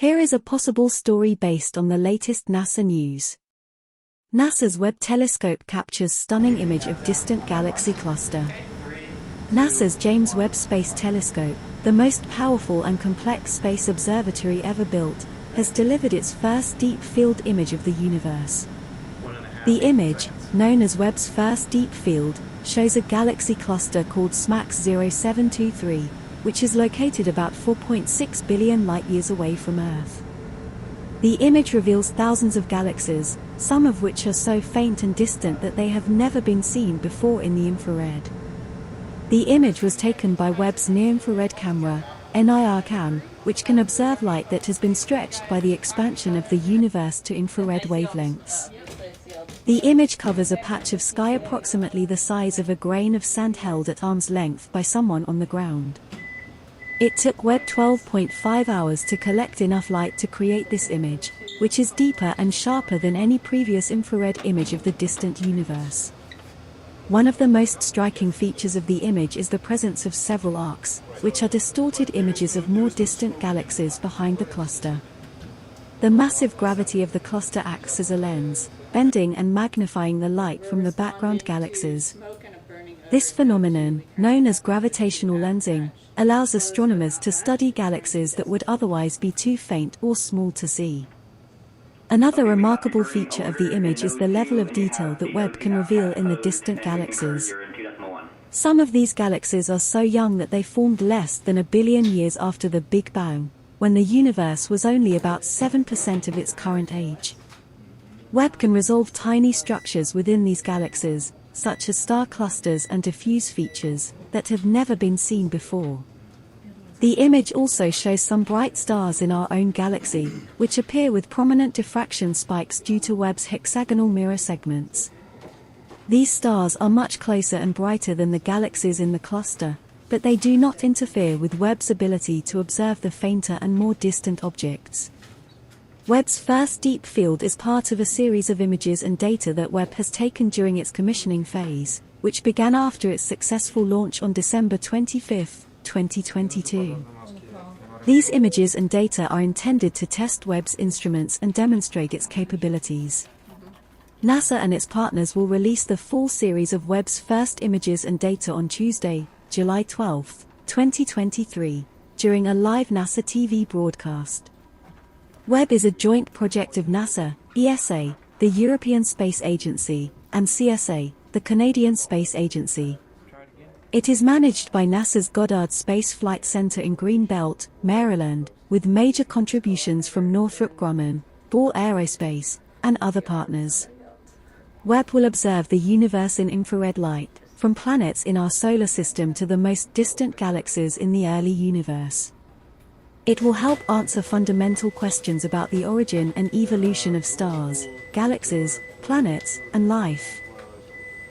Here is a possible story based on the latest NASA news. NASA's Webb telescope captures stunning image of distant galaxy cluster. NASA's James Webb Space Telescope, the most powerful and complex space observatory ever built, has delivered its first deep-field image of the universe. The image, known as Webb's first deep field, shows a galaxy cluster called SMACS 0723, which is located about 4.6 billion light-years away from Earth. The image reveals thousands of galaxies, some of which are so faint and distant that they have never been seen before in the infrared. The image was taken by Webb's near-infrared camera, NIRCam, which can observe light that has been stretched by the expansion of the universe to infrared wavelengths. The image covers a patch of sky approximately the size of a grain of sand held at arm's length by someone on the ground. It took Webb 12.5 hours to collect enough light to create this image, which is deeper and sharper than any previous infrared image of the distant universe. One of the most striking features of the image is the presence of several arcs, which are distorted images of more distant galaxies behind the cluster. The massive gravity of the cluster acts as a lens, bending and magnifying the light from the background galaxies. This phenomenon, known as gravitational lensing, allows astronomers to study galaxies that would otherwise be too faint or small to see. Another remarkable feature of the image is the level of detail that Webb can reveal in the distant galaxies. Some of these galaxies are so young that they formed less than a billion years after the Big Bang, when the universe was only about 7% of its current age. Webb can resolve tiny structures within these galaxies, such as star clusters and diffuse features, that have never been seen before. The image also shows some bright stars in our own galaxy, which appear with prominent diffraction spikes due to Webb's hexagonal mirror segments. These stars are much closer and brighter than the galaxies in the cluster, but they do not interfere with Webb's ability to observe the fainter and more distant objects. Webb's first deep field is part of a series of images and data that Webb has taken during its commissioning phase, which began after its successful launch on December 25, 2022. These images and data are intended to test Webb's instruments and demonstrate its capabilities. NASA and its partners will release the full series of Webb's first images and data on Tuesday, July 12, 2023, during a live NASA TV broadcast. Webb is a joint project of NASA, ESA, the European Space Agency, and CSA, the Canadian Space Agency. It is managed by NASA's Goddard Space Flight Center in Greenbelt, Maryland, with major contributions from Northrop Grumman, Ball Aerospace, and other partners. Webb will observe the universe in infrared light, from planets in our solar system to the most distant galaxies in the early universe. It will help answer fundamental questions about the origin and evolution of stars, galaxies, planets, and life.